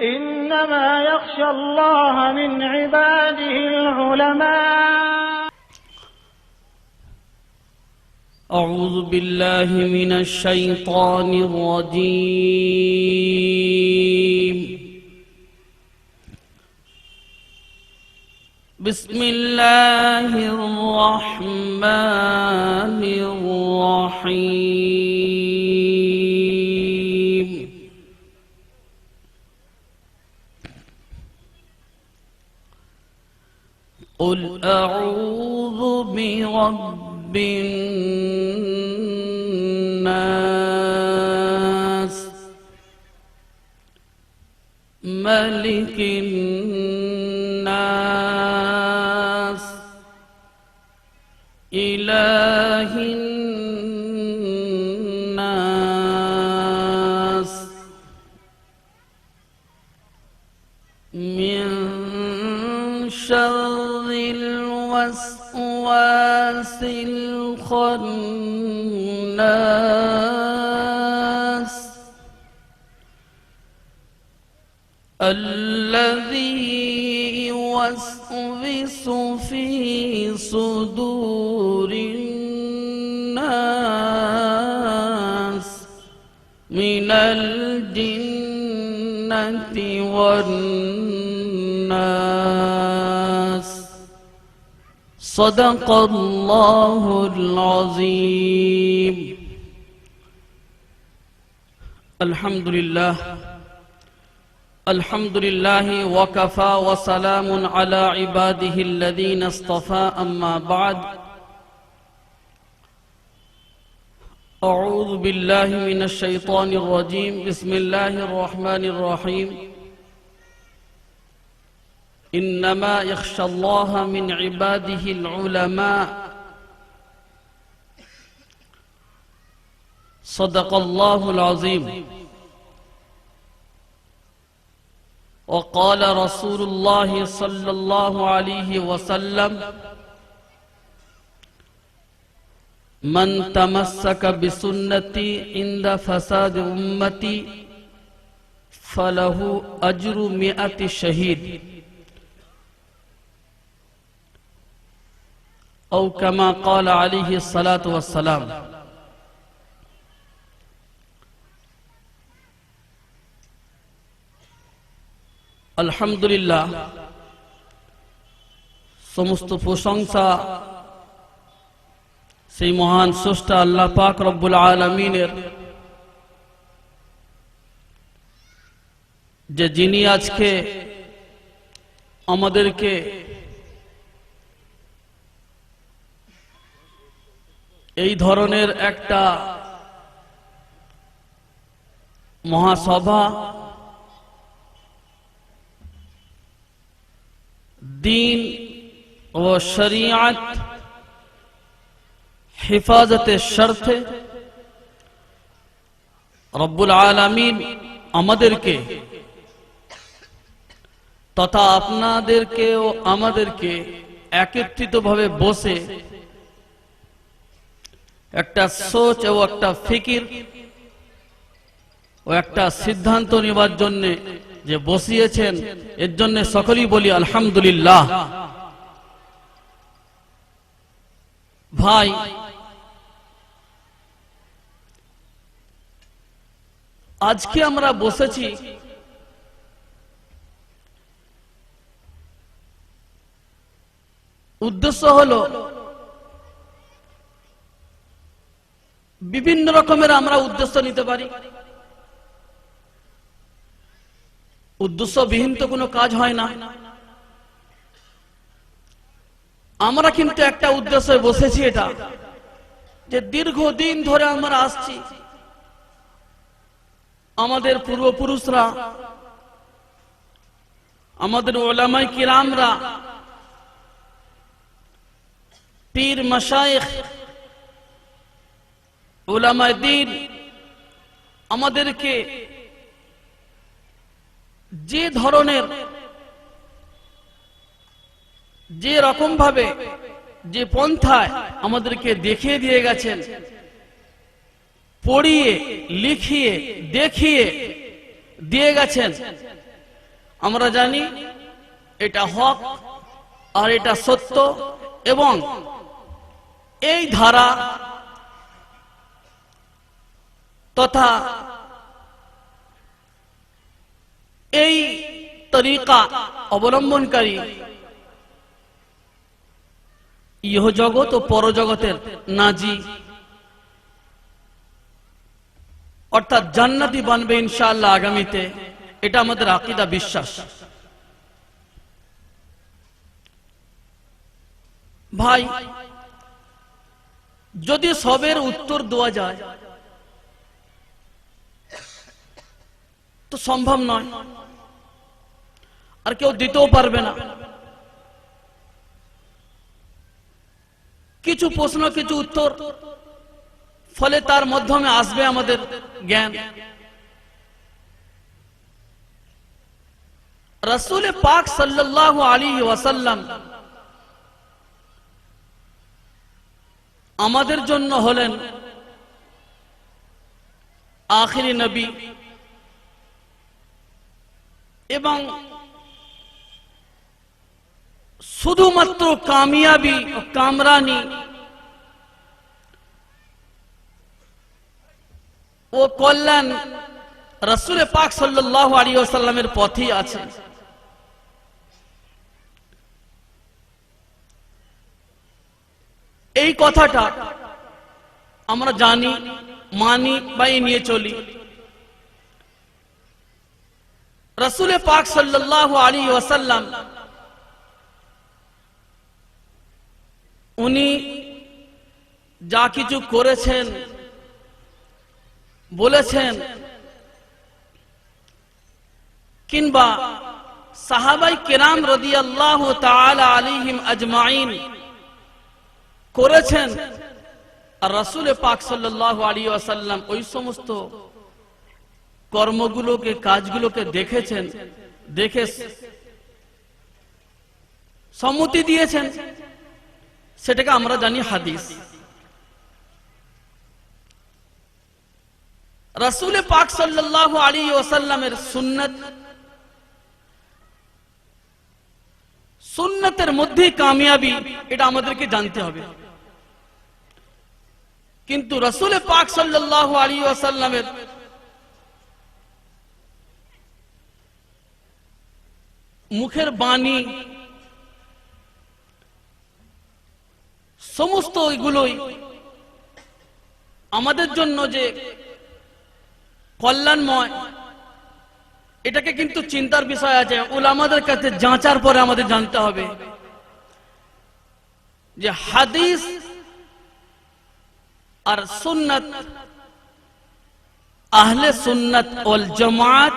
إنما يخشى الله من عباده العلماء. أعوذ بالله من الشيطان الرجيم. بسم الله الرحمن الرحيم. قل أعوذ برب الناس ملك الناس إله الناس من شر الوسواس الخناس الذي يوسوس في صدور الناس من الجنة والناس. صدق الله العظيم. الحمد لله الحمد لله وكفى وسلام على عباده الذين اصطفى. أما بعد، أعوذ بالله من الشيطان الرجيم. بسم الله الرحمن الرحيم. إنما يخشى الله من عباده العلماء. صدق الله العظيم. وقال رسول الله صلى الله عليه وسلم: من تمسك بسنتي عند فساد أمتي فله أجر 100 شهيد، أو كما قال عليه الصلاة والسلام. আলহামদুলিল্লাহ, সমস্ত প্রশংসা সেই মহান স্রষ্টা আল্লাহ পাক রব্বুল আলামিনের, যে যিনি আজকে আমাদেরকে এই ধরনের একটা মহাসভা, দিন ও শরিয়ত হেফাজতের স্বার্থে রব্বুল আলামিন আমাদেরকে তথা আপনাদেরকে ও আমাদেরকে একত্রিতভাবে বসে একটা সোচ ও একটা ফিকির ও একটা সিদ্ধান্ত নেবার জন্য যে বসিয়েছেন, এর জন্য সকলেই বলি আলহামদুলিল্লাহ। ভাই, আজকে আমরা বসেছি উদ্দেশ্য হলো বিভিন্ন রকমের আমরা উদ্দেশ্য নিতে পারি। উদ্দেশ্যবিহীন তো কোনো কাজ হয় না। আমরা কিন্তু একটা উদ্দেশ্যে বসেছি, এটা যে দীর্ঘদিন ধরে আমরা আসছি, আমাদের পূর্বপুরুষরা, আমাদের উলামায়ে কিরামরা, পীর মাশায়েখ, উলামায়ে দ্বীন আমাদেরকে যে ধরনের, যে রকম ভাবে, যে পন্থায় আমাদেরকে দেখিয়ে দিয়ে গেছেন, পড়িয়ে লিখিয়ে দেখিয়ে দিয়ে গেছেন, আমরা জানি এটা হক আর এটা সত্য, এবং এই ধারা তথা এই তরিকা অবলম্বনকারী ইহ জগৎ ও পরজগতের নাজি অর্থাৎ জান্নাতি বানবে ইনশাআল্লাহ আগামীতে। এটা আমাদের আকীদা, বিশ্বাস। ভাই, যদি সবের উত্তর দেওয়া যায় তো সম্ভব নয়, আর কেউ দিতেও পারবে না। কিছু প্রশ্ন, কিছু উত্তর, ফলে তার মাধ্যমে আসবে আমাদের জ্ঞান। রাসূল পাক সাল্লাল্লাহু আলাইহি ওয়াসাল্লাম আমাদের জন্য হলেন আখিরি নবী, এবং শুধুমাত্র কামিয়াবি ও কামরানি ও কল্যাণ রাসূল পাক সাল্লাল্লাহু আলাইহি ওয়াসাল্লামের পথেই আছে। এই কথাটা আমরা জানি, মানি বা নিয়ে চলি। রাসূল পাক সাল্লাল্লাহু আলাইহি ওয়াসাল্লাম উনি যা কিছু করেছেন, বলেছেন, কিংবা সাহাবাই কেরাম রাদিয়াল্লাহু তাআলা আলাইহিম আজমাইন করেছেন, আর রাসূল পাক সাল্লাল্লাহু আলাইহি ওয়াসাল্লাম ওই সমস্ত কর্মগুলোকে, কাজগুলোকে দেখেছেন, দেখে সম্মতি দিয়েছেন, সেটাকে আমরা জানি হাদিস। রাসূল পাক সাল্লাল্লাহু আলাইহি ওয়াসাল্লামের সুন্নাত, সুন্নাতের মধ্যেই কামিয়াবি, এটা আমাদেরকে জানতে হবে। কিন্তু রাসূল পাক সাল্লাল্লাহু আলাইহি ওয়াসাল্লামের মুখের বাণী, সমস্ত এগুলোই আমাদের জন্য যে কল্যাণময়, এটাকে কিন্তু চিন্তার বিষয় আছে। উলামাদের কাছে যাচার পরে আমাদের জানতে হবে যে হাদিস আর সুন্নাত, আহলে সুন্নাত ওয়াল জামাত,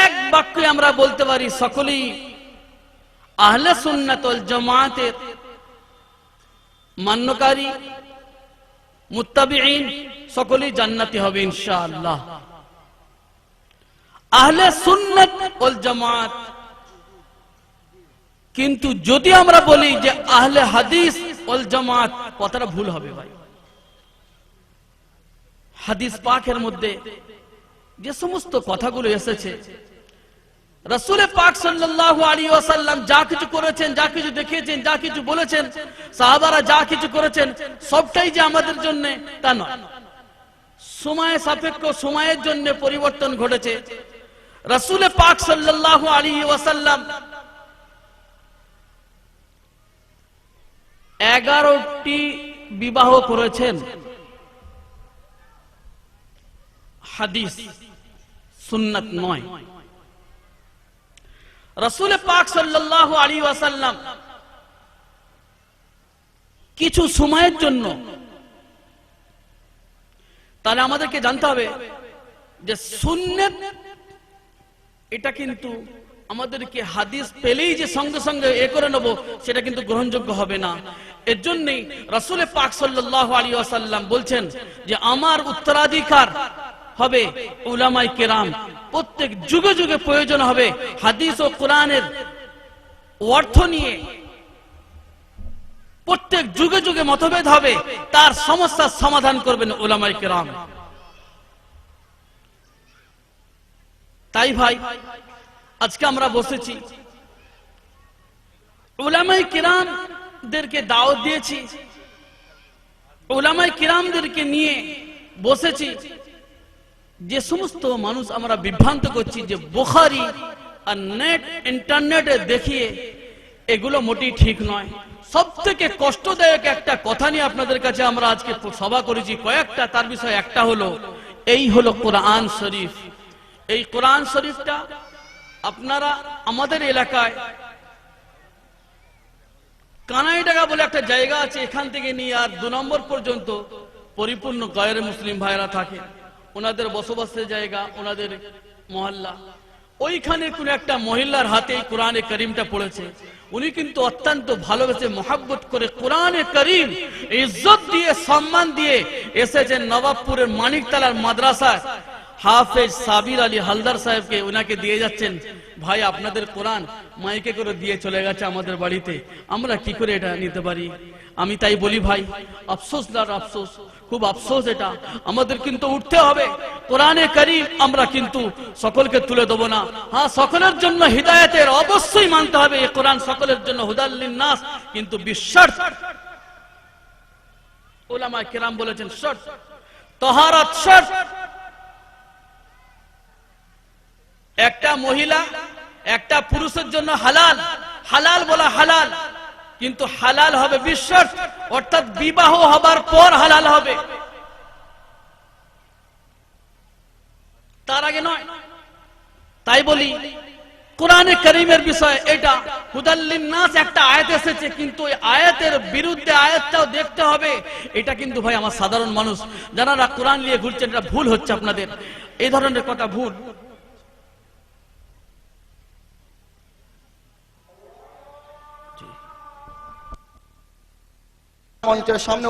এক বাক্যে আমরা বলতে পারি সকলেই আহলে সুন্নাত ওয়াল জামাতের মান্যকারী, মুত্তাবিঈন, সকলেই জান্নাতি হবে ইনশাআল্লাহ। আহলে সুন্নাত ওয়াল জামাত। কিন্তু যদি আমরা বলি যে আহলে হাদিস ওয়াল জামাত, কথাটা ভুল হবে ভাই। হাদিস পাকের মধ্যে যে সমস্ত কথাগুলো এসেছে, রাসূল পাক সাল্লাল্লাহু আলাইহি ওয়াসাল্লাম যা কিছু করেছেন, যা কিছু দেখিয়েছেন, যা কিছু বলেছেন, সাহাবারা যা কিছু করেছেন, সবটাই যে আমাদের জন্য তা নয়। সময় সাপেক্ষ, সময়ের জন্য পরিবর্তন ঘটেছে। রাসূল পাক সাল্লাল্লাহু আলাইহি ওয়াসাল্লাম 11টি বিবাহ করেছেন। হাদিস, সুন্নাত নয়। রাসূল পাক সাল্লাল্লাহু আলাইহি ওয়াসাল্লাম কিছু সময়ের জন্য, তাহলে আমাদেরকে জানতে হবে যে সুন্নাত এটা কিন্তু আমাদেরকে হাদিস পেলেই যে সঙ্গে সঙ্গে এ করে নেব, সেটা কিন্তু গ্রহণযোগ্য হবে না। এর জন্যই রাসূল পাক সাল্লাল্লাহু আলাইহি ওয়াসাল্লাম বলছেন যে আমার উত্তরাধিকার হবে উলামায়ে কেরাম। প্রত্যেক যুগে যুগে প্রয়োজন হবে হাদিস ও কোরআনের অর্থ নিয়ে, প্রত্যেক যুগে যুগে মতভেদ হবে, তার সমস্যার সমাধান করবেন উলামায়ে কেরাম। তাই ভাই আজকে আমরা বসেছি, উলামায়ে কিরামদেরকে দাওয়াত দিয়েছি, উলামায়ে কিরামদেরকে নিয়ে বসেছি। যে সমস্ত মানুষ আমরা বিভ্রান্ত করছি যে বুখারী আর নেট ইন্টারনেটে দেখিয়ে, এগুলো মোটেই ঠিক নয়। সব থেকে কষ্টদায়ক একটা কথা নিয়ে আপনাদের কাছে আমরা আজকে সভা করেছি কয়েকটা, তার বিষয় একটা হলো এই হলো কোরআন শরীফ। এই কোরআন শরীফটা আপনারা আমাদের এলাকায় কানাইডাঙ্গা বলে একটা জায়গা আছে, এখান থেকে নিয়ে আর 2 নম্বর পর্যন্ত পরিপূর্ণ গায়ের মুসলিম ভাইরা থাকে, ওনাদের বসবাসের জায়গা, ওনাদের মহল্লা। ওইখানে কোন একটা মহিলার হাতে কোরআনে করিমটা পড়েছে। উনি কিন্তু অত্যন্ত ভালোবেসে মহাব্বত করে কোরআনে করিম ইজ্জত দিয়ে সম্মান দিয়ে এসেছেন নবাবপুরের মানিকতলার মাদ্রাসায় হাফেজ সাবির আলী হালদার সাহেবকে, ওনাকে দিয়ে যাচ্ছেন। ভাই আপনাদের কোরআন মাইকে করে দিয়ে চলে গেছে আমাদের বাড়িতে, আমরা কি করে এটা নিতে পারি? আমি তাই বলি ভাই, আফসোস দার আফসোস, খুব আফসোস। এটা আমাদের কিন্তু উঠতে হবে। কোরআনে কারীম আমরা কিন্তু সকলকে তুলে দেব না। হ্যাঁ, সকলের জন্য হিদায়াতের অবশ্যই মানতে হবে, এই কোরআন সকলের জন্য হুদাল লিন্নাস, কিন্তু বিশর্ত। উলামায়ে কিরাম বলেছেন শর্ত, তাহারাত শর্ত। একটা মহিলা একটা পুরুষের জন্য হালাল, হালাল বলা হালাল, কিন্তু হালাল হবে বিশর্ত, অর্থাৎ বিবাহ হবার পর হালাল হবে, তার আগে নয়। তাই বলি কোরআনে কারীমের বিষয় এটা হুদাল লিন্নাস একটা আয়াত এসেছে, কিন্তু এই আয়াতের বিরুদ্ধে আয়াতটাও দেখতে হবে। এটা কিন্তু ভাই আমার সাধারণ মানুষ যারা কোরআন নিয়ে ঘুরছেন, এটা ভুল হচ্ছে আপনাদের, এই ধরনের কথা ভুল। মঞ্চের সামনে